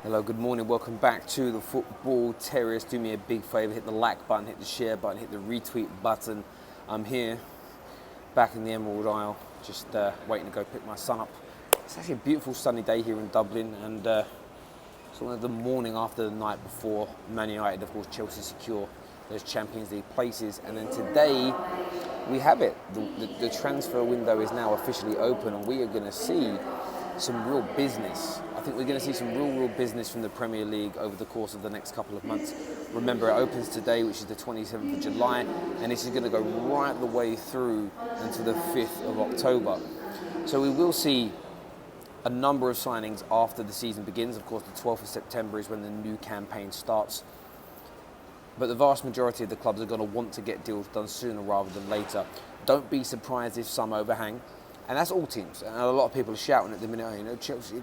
Hello, good morning. Welcome back to the Football Terrace. Do me a big favor, hit the like button, hit the share button, hit the retweet button. I'm here, back in the Emerald Isle, just waiting to go pick my son up. It's actually a beautiful sunny day here in Dublin, and it's one of the morning after the night before Man United, of course, Chelsea secure those Champions League places. And then today, we have it. The transfer window is now officially open, and we are going to see some real business. I think we're going to see some real business from the Premier League over the course of the next couple of months. Remember, it opens today, which is the 27th of July, and this is going to go right the way through until the 5th of October. So we will see a number of signings after the season begins. Of course, the 12th of September is when the new campaign starts. But the vast majority of the clubs are going to want to get deals done sooner rather than later. Don't be surprised if some overhang. And that's all teams. And a lot of people are shouting at the minute, Chelsea,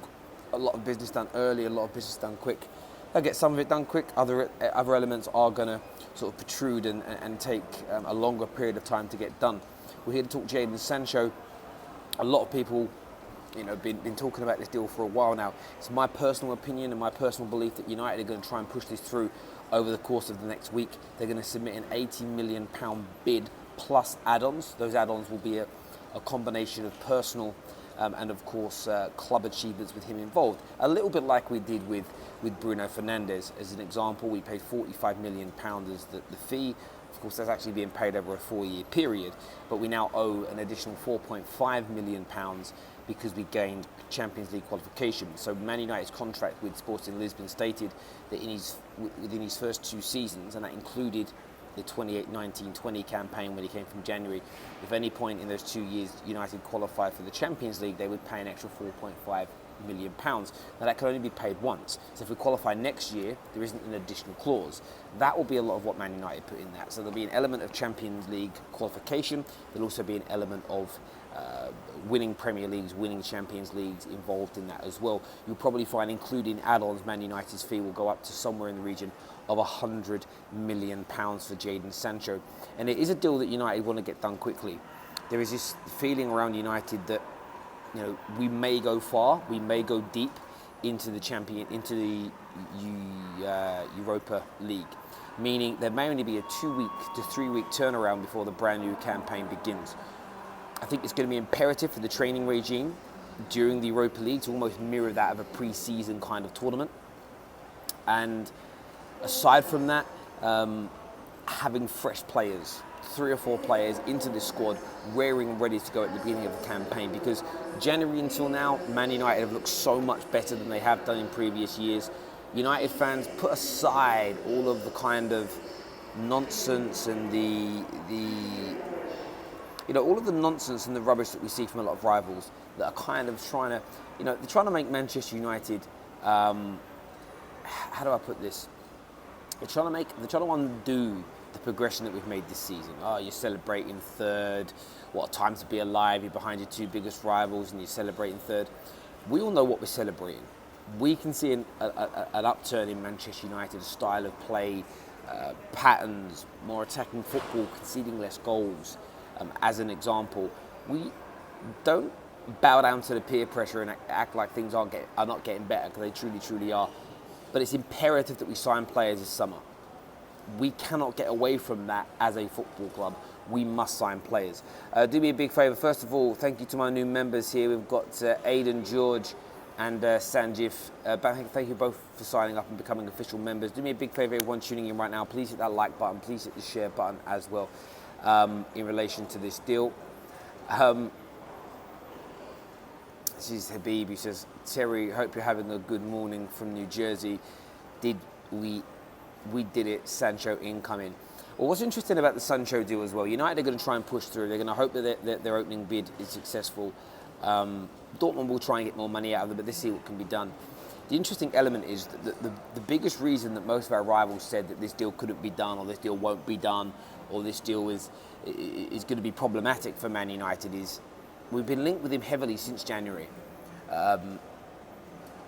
a lot of business done early, a lot of business done quick. They'll get some of it done quick. Other elements are going to sort of protrude and take a longer period of time to get done. We're here to talk Jadon Sancho. A lot of people, been talking about this deal for a while now. It's my personal opinion and my personal belief that United are going to try and push this through over the course of the next week. They're going to submit an £80 million bid plus add-ons. Those add-ons will be a combination of personal and of course club achievements with him involved. A little bit like we did with Bruno Fernandes. As an example, we paid £45 million as the fee. Of course, that's actually being paid over a 4-year period, but we now owe an additional £4.5 million because we gained Champions League qualification. So Man United's contract with Sporting Lisbon stated that within his first 2 seasons, and that included the 28-19-20 campaign when he came from January, if any point in those 2 years United qualified for the Champions League, they would pay an extra £4.5 million. Now that can only be paid once. So if we qualify next year, there isn't an additional clause. That will be a lot of what Man United put in that. So there'll be an element of Champions League qualification. There'll also be an element of winning Premier Leagues, winning Champions Leagues involved in that as well. You'll probably find, including add-ons, Man United's fee will go up to somewhere in the region of £100 million for Jadon Sancho. And it is a deal that United want to get done quickly. There is this feeling around United that we may go far, we may go deep into the Europa League, meaning there may only be a 2-week to 3-week turnaround before the brand new campaign begins. I think it's going to be imperative for the training regime during the Europa League to almost mirror that of a pre-season kind of tournament. And aside from that, having fresh players, 3 or 4 players into the squad, raring and ready to go at the beginning of the campaign, because January until now, Man United have looked so much better than they have done in previous years. United fans, put aside all of the kind of nonsense and all of the nonsense and the rubbish that we see from a lot of rivals that are kind of trying to, they're trying to make Manchester United, how do I put this? They're trying to undo the progression that we've made this season. Oh, you're celebrating third. What a time to be alive. You're behind your 2 biggest rivals and you're celebrating third. We all know what we're celebrating. We can see an upturn in Manchester United's style of play, patterns, more attacking football, conceding less goals. As an example, we don't bow down to the peer pressure and act like things are not getting better, because they truly are. But it's imperative that we sign players this summer. We cannot get away from that as a football club. We must sign players. Do me a big favour. First of all, thank you to my new members here. We've got Aidan, George and Sanjif. Thank you both for signing up and becoming official members. Do me a big favour, everyone tuning in right now. Please hit that like button. Please hit the share button as well in relation to this deal. This is Habib, who says, Terry, hope you're having a good morning from New Jersey. We did it, Sancho incoming. Well, what's interesting about the Sancho deal as well, United are going to try and push through. They're going to hope that their opening bid is successful. Dortmund will try and get more money out of them, but let's see what can be done. The interesting element is that the biggest reason that most of our rivals said that this deal couldn't be done, or this deal won't be done, or this deal is going to be problematic for Man United is we've been linked with him heavily since January.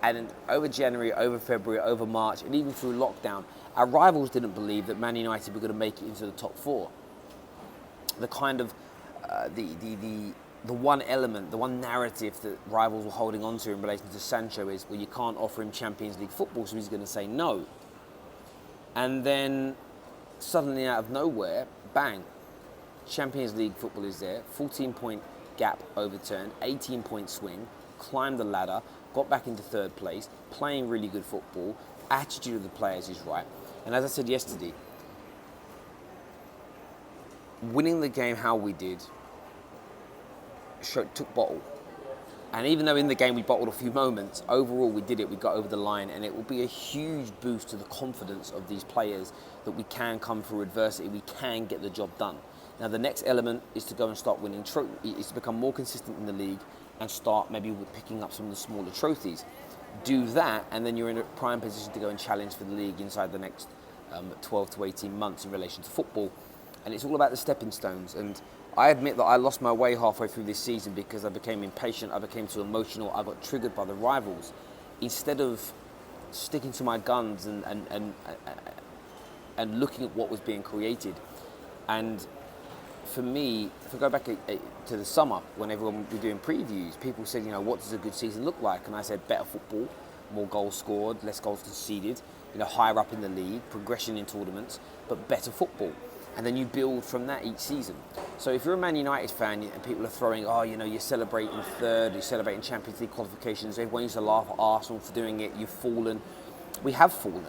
And over January, over February, over March, and even through lockdown, our rivals didn't believe that Man United were going to make it into the top 4. The kind of the the one element, the one narrative that rivals were holding on to in relation to Sancho is, well, you can't offer him Champions League football, so he's going to say no. And then suddenly out of nowhere, bang, Champions League football is there, 14-point gap overturned, 18-point swing, climbed the ladder, got back into third place, playing really good football, attitude of the players is right. And as I said yesterday, winning the game how we did took bottle. And even though in the game we bottled a few moments, overall we did it, we got over the line, and it will be a huge boost to the confidence of these players that we can come through adversity, we can get the job done. Now the next element is to go and start winning is to become more consistent in the league and start maybe picking up some of the smaller trophies. Do that, and then you're in a prime position to go and challenge for the league inside the next 12 to 18 months in relation to football. And it's all about the stepping stones. And I admit that I lost my way halfway through this season because I became impatient, I became too emotional, I got triggered by the rivals. Instead of sticking to my guns and looking at what was being created. And for me, if I go back to the summer, when everyone was doing previews, people said, what does a good season look like? And I said, better football, more goals scored, less goals conceded, higher up in the league, progression in tournaments, but better football. And then you build from that each season. So if you're a Man United fan and people are throwing, you're celebrating third, you're celebrating Champions League qualifications, everyone used to laugh at Arsenal for doing it, you've fallen. We have fallen,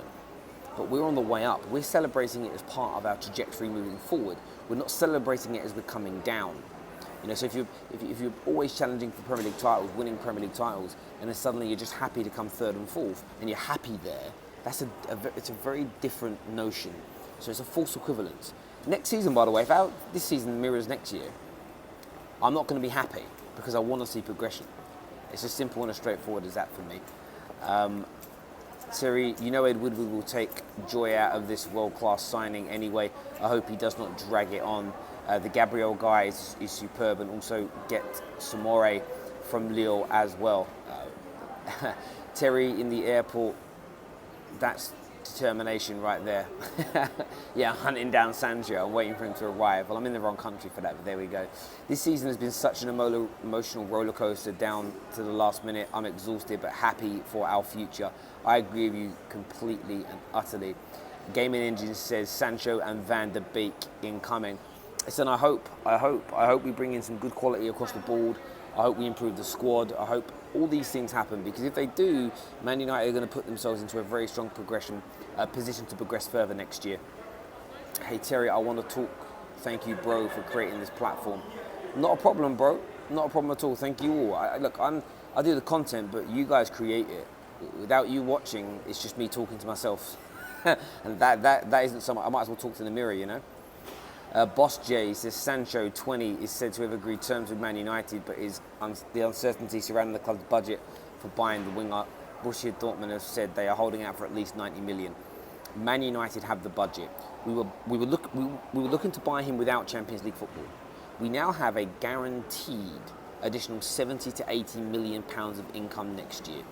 but we're on the way up. We're celebrating it as part of our trajectory moving forward. We're not celebrating it as we're coming down. So if you're always challenging for Premier League titles, winning Premier League titles, and then suddenly you're just happy to come third and fourth, and you're happy there, it's a very different notion. So it's a false equivalence. Next season, by the way, if this season mirrors next year, I'm not going to be happy because I want to see progression. It's as simple and as straightforward as that for me. Terry, Ed Woodward will take joy out of this world-class signing anyway. I hope he does not drag it on. The Gabriel guy is superb, and also get Samore from Lille as well. Terry in the airport, that's determination right there. Yeah, hunting down Sancho. I'm waiting for him to arrive. Well, I'm in the wrong country for that, but there we go. This season has been such an emotional roller coaster down to the last minute. I'm exhausted, but happy for our future. I agree with you completely and utterly. Gaming Engine says Sancho and Van der Beek incoming. Listen, I hope we bring in some good quality across the board. I hope we improve the squad. I hope all these things happen, because if they do, Man United are going to put themselves into a very strong position to progress further next year. Hey Terry, I want to talk. Thank you, bro, for creating this platform. Not a problem, bro. Not a problem at all. Thank you all. I do the content, but you guys create it. Without you watching, it's just me talking to myself, and that isn't so much. I might as well talk to the mirror, Boss J says Sancho, 20, is said to have agreed terms with Man United, but the uncertainty surrounding the club's budget for buying the winger. Borussia Dortmund have said they are holding out for at least 90 million. Man United have the budget. We were looking to buy him without Champions League football. We now have a guaranteed additional 70 to 80 million pounds of income next year.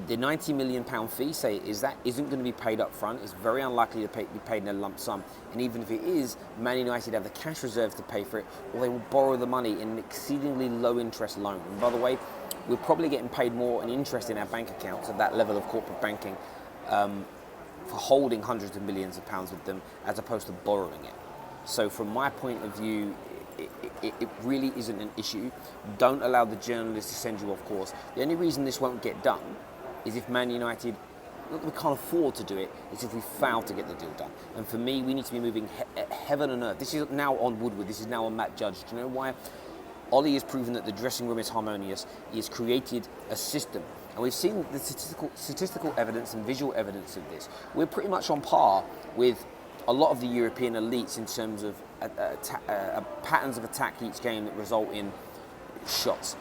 The £90 million fee, isn't going to be paid up front. It's very unlikely to be paid in a lump sum. And even if it is, Man United have the cash reserves to pay for it, or they will borrow the money in an exceedingly low interest loan. And by the way, we're probably getting paid more in interest in our bank accounts at that level of corporate banking for holding hundreds of millions of pounds with them as opposed to borrowing it. So from my point of view, it really isn't an issue. Don't allow the journalists to send you off course. The only reason this won't get done is if Man United, not that we can't afford to do it, it's if we fail to get the deal done. And for me, we need to be moving heaven and earth. This is now on Woodward, this is now on Matt Judge. Do you know why? Ollie has proven that the dressing room is harmonious. He has created a system. And we've seen the statistical evidence and visual evidence of this. We're pretty much on par with a lot of the European elites in terms of patterns of attack each game that result in shots.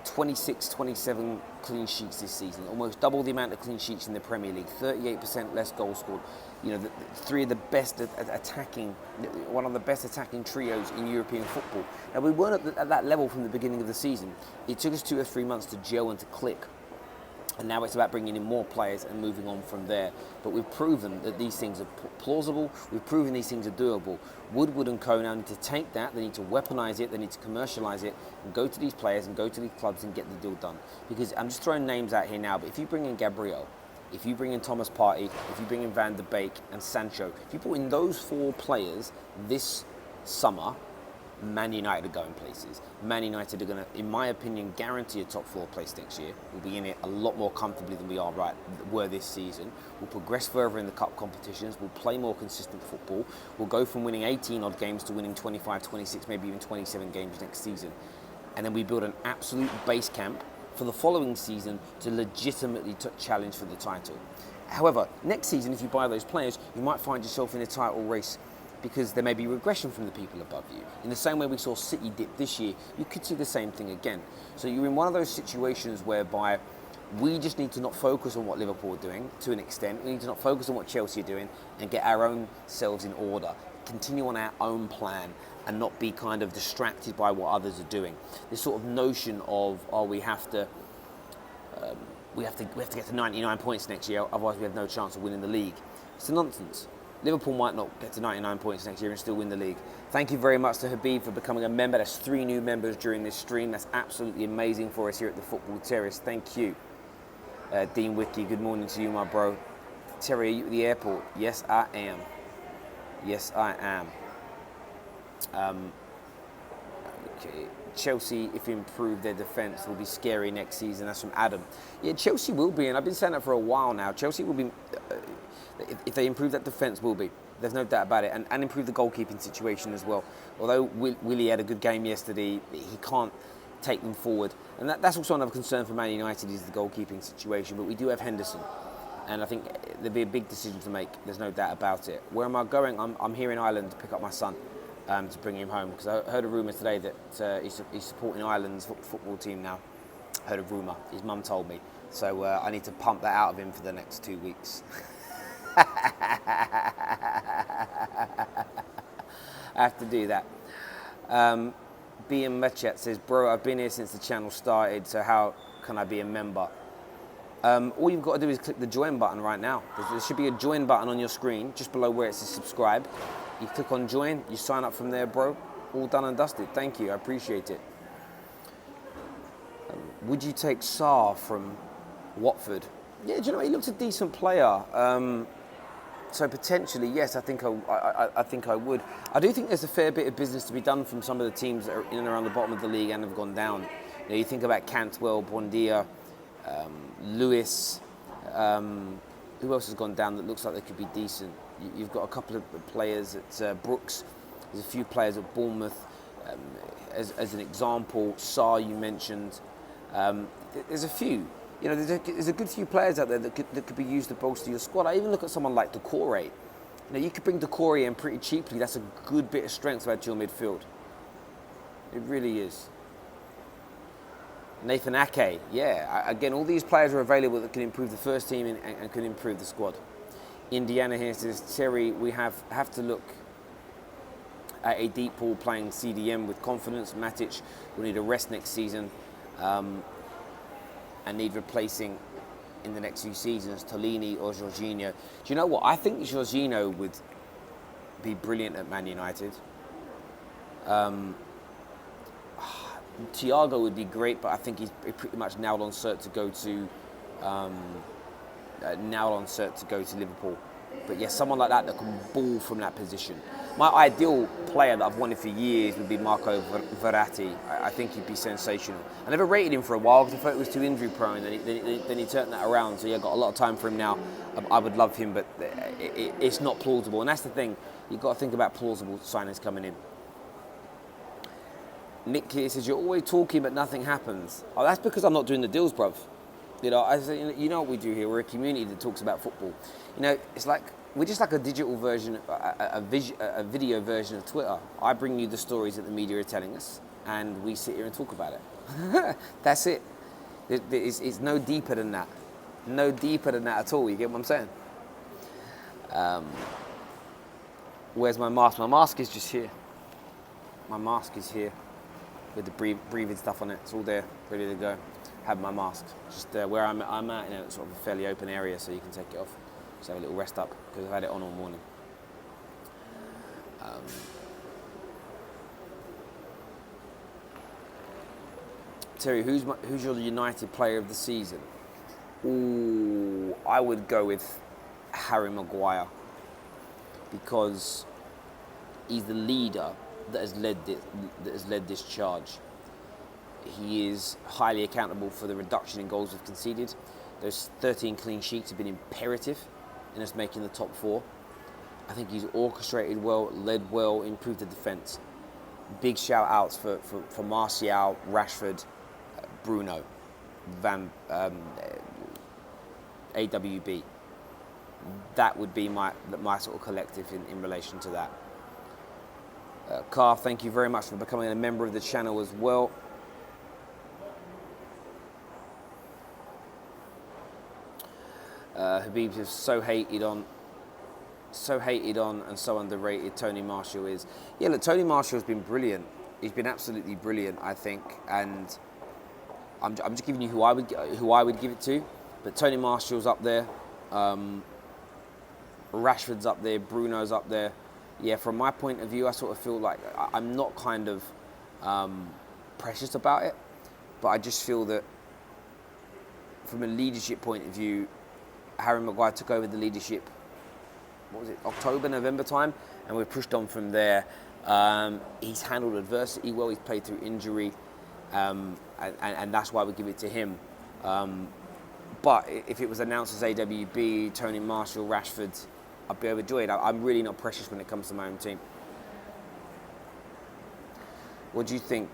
26, 27 clean sheets this season, almost double the amount of clean sheets in the Premier League, 38% less goals scored. Three of the best one of the best attacking trios in European football. Now, we weren't at that level from the beginning of the season. It took us 2 or 3 months to gel and to click. And now it's about bringing in more players and moving on from there. But we've proven that these things are plausible. We've proven these things are doable. Woodward and co now need to take that. They need to weaponize it. They need to commercialize it and go to these players and go to these clubs and get the deal done. Because I'm just throwing names out here now, but if you bring in Gabriel, if you bring in Thomas Partey, if you bring in Van der Beek and Sancho, if you put in those 4 players this summer, Man United are going places. Man United are going to, in my opinion, guarantee a top 4 place next year. We'll be in it a lot more comfortably than we were this season. We'll progress further in the cup competitions. We'll play more consistent football. We'll go from winning 18 odd games to winning 25, 26, maybe even 27 games next season. And then we build an absolute base camp for the following season to legitimately challenge for the title. However, next season, if you buy those players, you might find yourself in a title race because there may be regression from the people above you. In the same way we saw City dip this year, you could see the same thing again. So you're in one of those situations whereby we just need to not focus on what Liverpool are doing to an extent. We need to not focus on what Chelsea are doing and get our own selves in order. Continue on our own plan and not be kind of distracted by what others are doing. This sort of notion of, we have to get to 99 points next year, otherwise we have no chance of winning the league. It's a nonsense. Liverpool might not get to 99 points next year and still win the league. Thank you very much to Habib for becoming a member. That's 3 new members during this stream. That's absolutely amazing for us here at the Football Terrace. Thank you. Dean Wiki, good morning to you, my bro. Terry, are you at the airport? Yes, I am. Yes, I am. Okay. Chelsea, if they improve their defence, will be scary next season. That's from Adam. Yeah, Chelsea will be, and I've been saying that for a while now. Chelsea will be, if they improve that defence, will be. There's no doubt about it, and improve the goalkeeping situation as well. Although Willie had a good game yesterday, he can't take them forward, and that's also another concern for Man United is the goalkeeping situation. But we do have Henderson, and I think there'll be a big decision to make. There's no doubt about it. Where am I going? I'm here in Ireland to pick up my son. To bring him home, because I heard a rumour today that he's supporting Ireland's football team now. Heard a rumour. His mum told me. So I need to pump that out of him for the next 2 weeks. I have to do that. BM Mechet says, bro, I've been here since the channel started, so how can I be a member? All you've got to do is click the join button right now. There should be a join button on your screen, just below where it says subscribe. You click on join, you sign up from there, bro. All done and dusted. Thank you, I appreciate it. Would you take Sarr from Watford? Yeah, do you know what? He looks a decent player. So potentially, yes, I think I would. I do think there's a fair bit of business to be done from some of the teams that are in and around the bottom of the league and have gone down. You know, you think about Cantwell, Buendia, Lewis. Who else has gone down that looks like they could be decent? You've got a couple of players at Brooks. There's a few players at Bournemouth. As an example, Sarr you mentioned. There's a few. You know, there's a good few players out there that could be used to bolster your squad. I even look at someone like Decore. You know, you could bring Decore in pretty cheaply. That's a good bit of strength to add to your midfield. It really is. Nathan Ake, yeah. Again, all these players are available that can improve the first team and can improve the squad. Indiana here says, Terry, we have to look at a deep ball playing CDM with confidence. Matic will need a rest next season and need replacing in the next few seasons, Tolini or Jorginho. Do you know what? I think Jorginho would be brilliant at Man United. Thiago would be great, but I think he's pretty much nailed on cert to go to Liverpool. But yes, someone like that can ball from that position. My ideal player that I've wanted for years would be Marco Verratti. I think he'd be sensational. I never rated him for a while because I thought he was too injury prone. Then he turned that around. So yeah, got a lot of time for him now. I would love him, but it's not plausible. And that's the thing. You've got to think about plausible signings coming in. Nick here says, you're always talking but nothing happens. Oh, that's because I'm not doing the deals, bruv. You know, you know what we do here. We're a community that talks about football. You know, it's like, we're just like a digital version, a video version of Twitter. I bring you the stories that the media are telling us, and we sit here and talk about it. That's it. It's no deeper than that. No deeper than that at all. You get what I'm saying? Where's my mask? My mask is just here. My mask is here with the breathing stuff on it. It's all there, ready to go. have my mask. Just where I'm at in a sort of a fairly open area, so you can take it off. Just have a little rest up because I've had it on all morning. Terry, who's your United player of the season? Ooh, I would go with Harry Maguire because he's the leader that has led this charge. He is highly accountable for the reduction in goals we've conceded. Those 13 clean sheets have been imperative in us making the top 4. I think he's orchestrated well, led well, improved the defence. Big shout outs for Martial, Rashford, Bruno, AWB. That would be my sort of collective in relation to that. Carl, thank you very much for becoming a member of the channel as well. Habib is so hated on and so underrated Tony Martial is. Yeah, look, Tony Martial's been brilliant. He's been absolutely brilliant, I think, and I'm just giving you who I would give it to. But Tony Martial's up there, Rashford's up there, Bruno's up there. Yeah, from my point of view, I sort of feel like I'm not kind of precious about it, but I just feel that from a leadership point of view, Harry Maguire took over the leadership, what was it, October, November time, and we've pushed on from there. He's handled adversity well, he's played through injury, and that's why we give it to him. But if it was announced as AWB, Tony Martial, Rashford, I'd be overjoyed. I'm really not precious when it comes to my own team. What do you think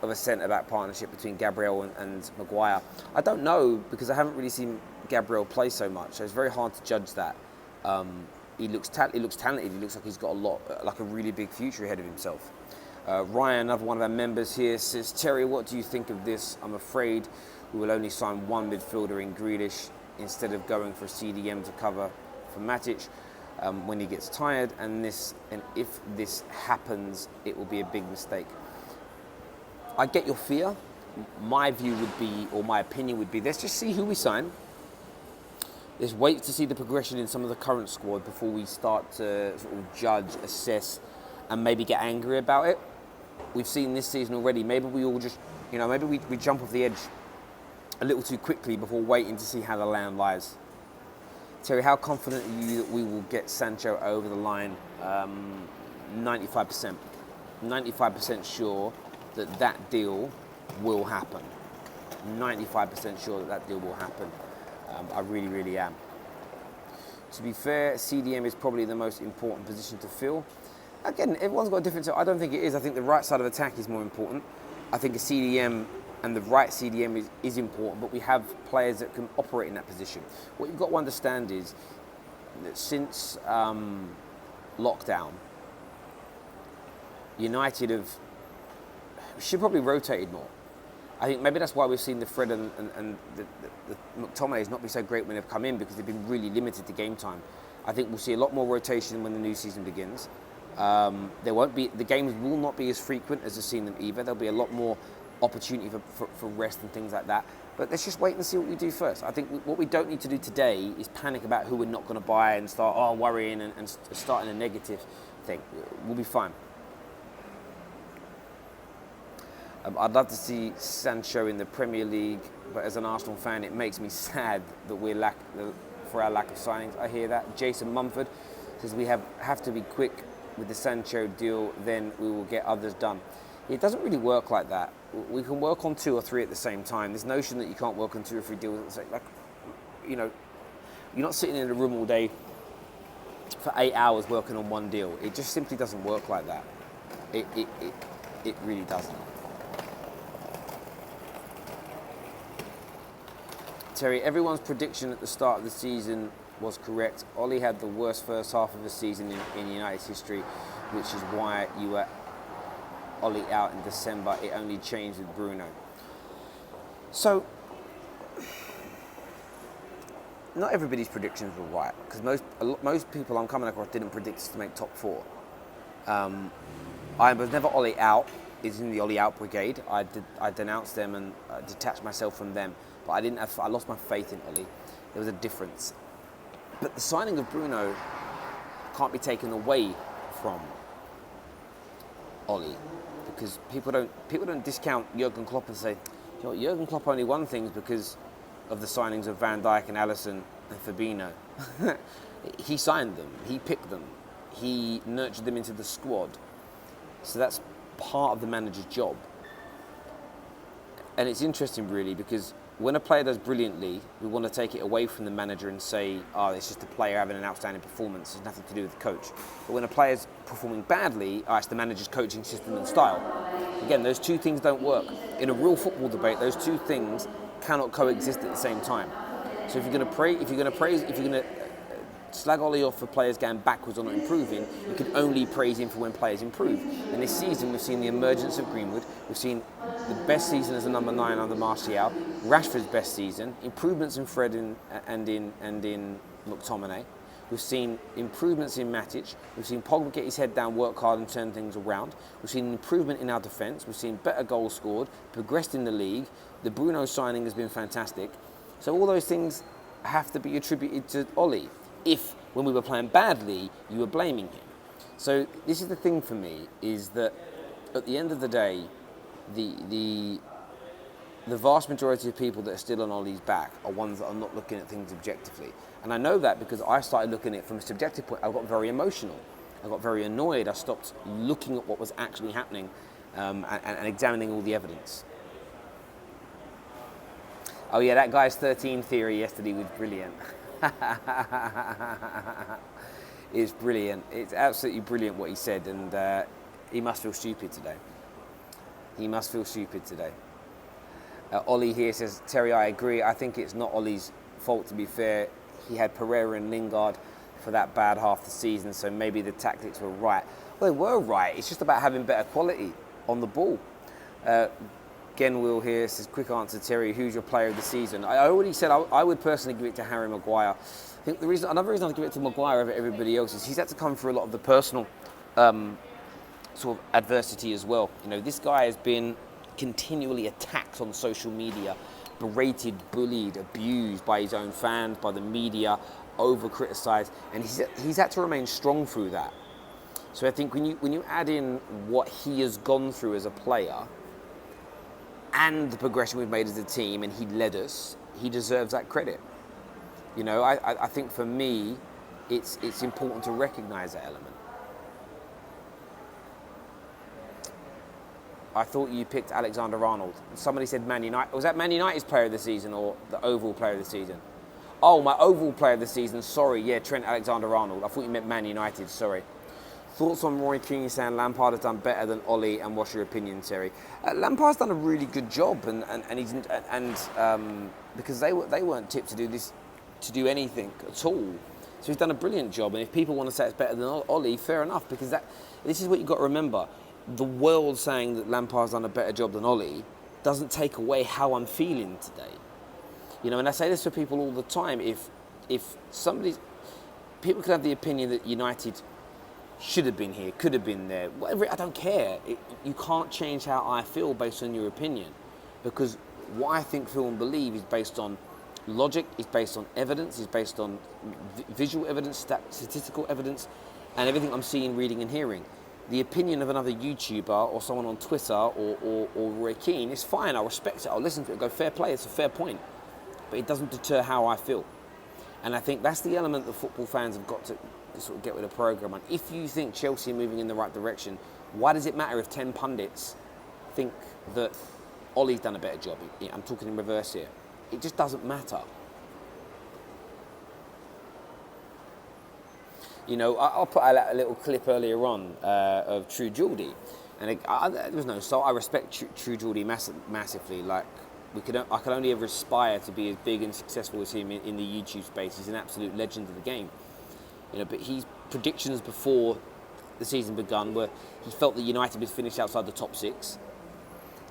of a centre-back partnership between Gabriel and Maguire? I don't know, because I haven't really seen Gabriel play so much, so it's very hard to judge that. He looks talented. He looks like he's got a really big future ahead of himself. Ryan, another one of our members here, says, Terry, what do you think of this? I'm afraid we will only sign one midfielder in Grealish instead of going for a CDM to cover for Matic when he gets tired. And if this happens, it will be a big mistake. I get your fear. My view would be, or my opinion would be, let's just see who we sign. Let's wait to see the progression in some of the current squad before we start to sort of judge, assess, and maybe get angry about it. We've seen this season already. Maybe we all just, maybe we jump off the edge a little too quickly before waiting to see how the land lies. Terry, how confident are you that we will get Sancho over the line? 95%. 95% sure that deal will happen. 95% sure that deal will happen. I really, really am. To be fair, CDM is probably the most important position to fill. Again, everyone's got a different... I don't think it is. I think the right side of attack is more important. I think a CDM and the right CDM is important, but we have players that can operate in that position. What you've got to understand is that since lockdown, United should probably rotated more. I think maybe that's why we've seen the Fred and the McTominays not be so great when they've come in, because they've been really limited to game time. I think we'll see a lot more rotation when the new season begins. The games will not be as frequent as we've seen them either. There'll be a lot more opportunity for rest and things like that. But let's just wait and see what we do first. I think what we don't need to do today is panic about who we're not going to buy and start worrying and starting a negative thing. We'll be fine. I'd love to see Sancho in the Premier League, but as an Arsenal fan, it makes me sad that for our lack of signings. I hear that. Jason Mumford says we have to be quick with the Sancho deal, then we will get others done. It doesn't really work like that. We can work on 2 or 3 at the same time. This notion that you can't work on 2 or 3 deals at the same time, you're not sitting in a room all day for 8 hours working on one deal. It just simply doesn't work like that. It really doesn't. Terry, everyone's prediction at the start of the season was correct. Ollie had the worst first half of the season in United's history, which is why you were Ollie out in December. It only changed with Bruno. So, not everybody's predictions were right, because most people I'm coming across didn't predict us to make top 4. I was never Ollie out. is in the Ollie out brigade. I denounced them and detached myself from them. But I lost my faith in Ollie. There was a difference. But the signing of Bruno can't be taken away from Ollie, because people don't discount Jurgen Klopp and say, you know what, Jurgen Klopp only won things because of the signings of Van Dijk and Alisson and Fabinho. He signed them, he picked them, he nurtured them into the squad. So that's part of the manager's job. And it's interesting really, because when a player does brilliantly, we want to take it away from the manager and say, oh, it's just a player having an outstanding performance, it's nothing to do with the coach. But when a player's performing badly, oh, it's the manager's coaching system and style. Again, those two things don't work. In a real football debate, those two things cannot coexist at the same time. So if you're going to slag Ollie off for players going backwards or not improving, you can only praise him for when players improve. And this season, we've seen the emergence of Greenwood. We've seen the best season as a number 9 under Martial. Rashford's best season. Improvements in Fred and in McTominay. We've seen improvements in Matic. We've seen Pogba get his head down, work hard and turn things around. We've seen improvement in our defence. We've seen better goals scored, progressed in the league. The Bruno signing has been fantastic. So all those things have to be attributed to Ollie. If, when we were playing badly, you were blaming him. So this is the thing for me, is that at the end of the day, the vast majority of people that are still on Ollie's back are ones that are not looking at things objectively. And I know that because I started looking at it from a subjective point. I got very emotional. I got very annoyed. I stopped looking at what was actually happening and examining all the evidence. Oh yeah, that guy's 13 theory yesterday was brilliant. It's brilliant. It's absolutely brilliant what he said, and he must feel stupid today. He must feel stupid today. Ollie here says, Terry, I agree. I think it's not Ollie's fault, to be fair. He had Pereira and Lingard for that bad half the season, so maybe the tactics were right. Well, they were right. It's just about having better quality on the ball. Genwill here says, quick answer, Terry, who's your player of the season? I already said I would personally give it to Harry Maguire. I think another reason I'd give it to Maguire over everybody else is he's had to come through a lot of the personal sort of adversity as well. You know, this guy has been continually attacked on social media, berated, bullied, abused by his own fans, by the media, over-criticised, and he's had to remain strong through that. So I think when you add in what he has gone through as a player, and the progression we've made as a team, and he led us, he deserves that credit. You know, I think for me, it's important to recognise that element. I thought you picked Alexander-Arnold. Somebody said Man United. Was that Man United's player of the season or the overall player of the season? Oh, my overall player of the season, sorry, yeah, Trent Alexander-Arnold. I thought you meant Man United, sorry. Thoughts on Roy Keane saying Lampard has done better than Ollie, and what's your opinion, Terry? Lampard's done a really good job, and because they weren't tipped to do anything at all, so he's done a brilliant job. And if people want to say it's better than Ollie, fair enough, because this is what you've got to remember: the world saying that Lampard's done a better job than Ollie doesn't take away how I'm feeling today. You know, and I say this to people all the time: if people could have the opinion that United should have been here, could have been there, whatever, I don't care. You can't change how I feel based on your opinion, because what I think, feel and believe is based on logic, is based on evidence, is based on visual evidence, statistical evidence, and everything I'm seeing, reading and hearing. The opinion of another YouTuber or someone on Twitter or Roy Keane is fine, I'll respect it, I'll listen to it, go fair play, it's a fair point, but it doesn't deter how I feel. And I think that's the element that football fans have got to sort of get with the programme. And if you think Chelsea are moving in the right direction, why does it matter if 10 pundits think that Ollie's done a better job? I'm talking in reverse here. It just doesn't matter. You know, I'll put a little clip earlier on of True Geordie, and there was no so I respect True Geordie massively. Like I can only ever aspire to be as big and successful as him in the YouTube space. He's an absolute legend of the game. You know, but his predictions before the season begun were he felt that United would finish outside the top 6.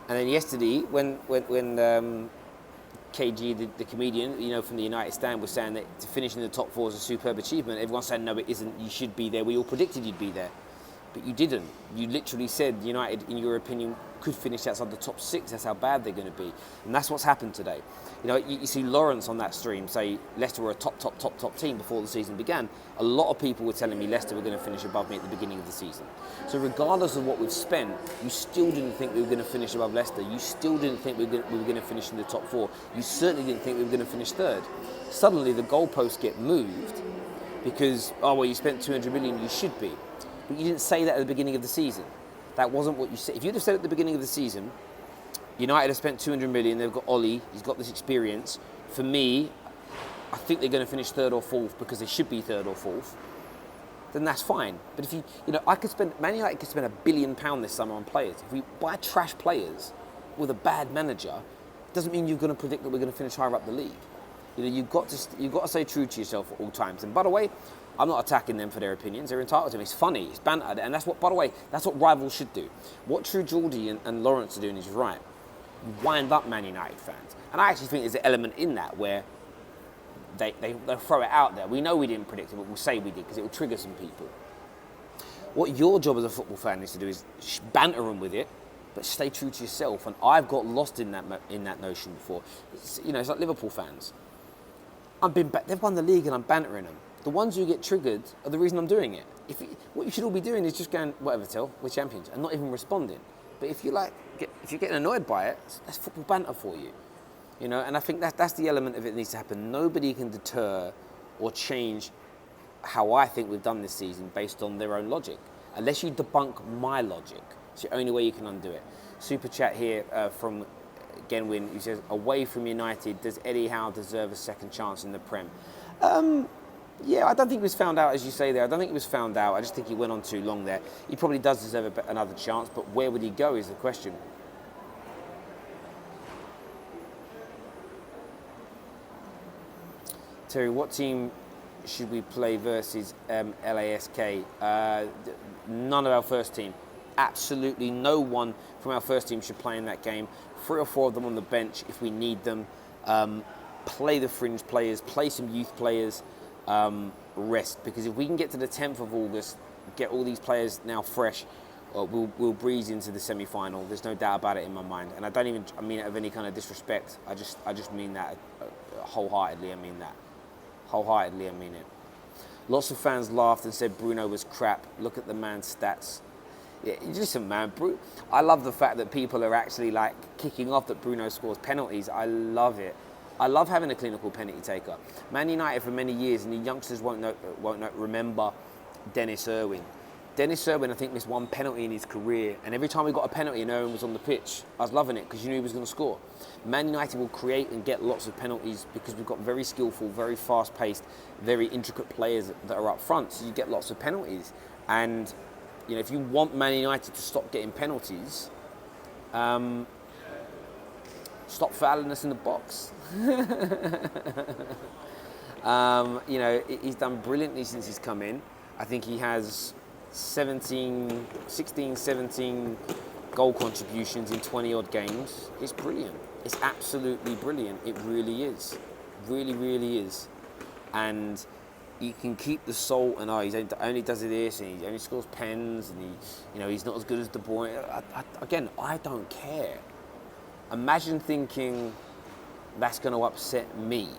And then yesterday, when KG, the comedian, you know, from the United stand, was saying that to finish in the top 4 is a superb achievement, everyone's saying, no, it isn't, you should be there. We all predicted you'd be there. but you didn't. You literally said United, in your opinion, could finish outside the top 6. That's how bad they're going to be. And that's what's happened today. You see Lawrence on that stream say Leicester were a top team before the season began. A lot of people were telling me Leicester were going to finish above me at the beginning of the season. So regardless of what we've spent, you still didn't think we were going to finish above Leicester. You still didn't think we were going to finish in the top 4. You certainly didn't think we were going to finish third. Suddenly the goalposts get moved because, you spent 200 million, you should be. But you didn't say that at the beginning of the season. That wasn't what you said. If you'd have said at the beginning of the season, United have spent 200 million, they've got Ollie, he's got this experience. For me, I think they're going to finish third or fourth because they should be third or fourth. Then that's fine. But if Man United could spend £1 billion this summer on players. If we buy trash players with a bad manager, doesn't mean you're going to predict that we're going to finish higher up the league. You've got to stay true to yourself at all times. And by the way, I'm not attacking them for their opinions. They're entitled to them. It's funny. It's banter. And that's what, by the way, that's what rivals should do. What True Geordie and Lawrence are doing is right. Wind up Man United fans. And I actually think there's an element in that where they'll throw it out there. We know we didn't predict it, but we'll say we did because it will trigger some people. What your job as a football fan is to do is banter them with it, but stay true to yourself. And I've got lost in that notion before. It's like Liverpool fans. They've won the league and I'm bantering them. The ones who get triggered are the reason I'm doing it. What you should all be doing is just going, whatever, Till, we're champions, and not even responding. But if you're getting annoyed by it, that's football banter for you. And I think that's the element of it that needs to happen. Nobody can deter or change how I think we've done this season based on their own logic. Unless you debunk my logic. It's the only way you can undo it. Super chat here from Genwin, who says, away from United, does Eddie Howe deserve a second chance in the Prem? Yeah, I don't think he was found out, as you say there. I don't think he was found out. I just think he went on too long there. He probably does deserve another chance, but where would he go is the question. Terry, what team should we play versus LASK? None of our first team. Absolutely no one from our first team should play in that game. 3 or 4 of them on the bench if we need them. Play the fringe players, play some youth players. Rest, because if we can get to the 10th of August, get all these players now fresh, we'll breeze into the semi-final. There's no doubt about it in my mind, and I mean it of any kind of disrespect. I just mean that wholeheartedly. I mean it. Lots of fans laughed and said Bruno was crap. Look at the man's stats. Yeah, listen, man. I love the fact that people are actually like kicking off that Bruno scores penalties. I love it. I love having a clinical penalty taker. Man United for many years, and the youngsters won't remember Dennis Irwin. Dennis Irwin, I think, missed 1 penalty in his career, and every time we got a penalty and Irwin was on the pitch, I was loving it because you knew he was going to score. Man United will create and get lots of penalties because we've got very skillful, very fast-paced, very intricate players that are up front, so you get lots of penalties. And if you want Man United to stop getting penalties, stop fouling us in the box. He's done brilliantly since he's come in. I think he has 16, 17 goal contributions in 20 odd games. It's brilliant. It's absolutely brilliant. It really is. Really, really is. And you can keep the salt and he only does this and he only scores pens and he's not as good as De Bruyne. I don't care. Imagine thinking that's going to upset me.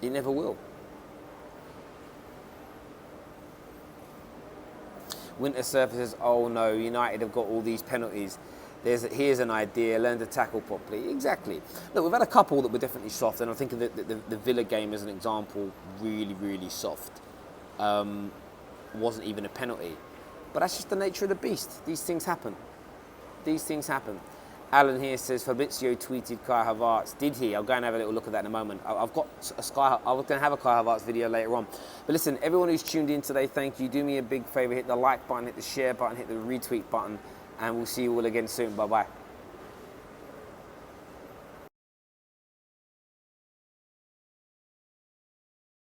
It never will. Winter surfaces, oh no, United have got all these penalties. Here's an idea, learn to tackle properly. Exactly. Look, we've had a couple that were definitely soft, and I'm thinking that the Villa game as an example, really, really soft. Wasn't even a penalty. But that's just the nature of the beast. These things happen. Alan here says Fabrizio tweeted Kai Havertz. Did he? I'll go and have a little look at that in a moment. I was going to have a Kai Havertz video later on. But listen, everyone who's tuned in today, thank you. Do me a big favour, hit the like button, hit the share button, hit the retweet button, and we'll see you all again soon. Bye-bye.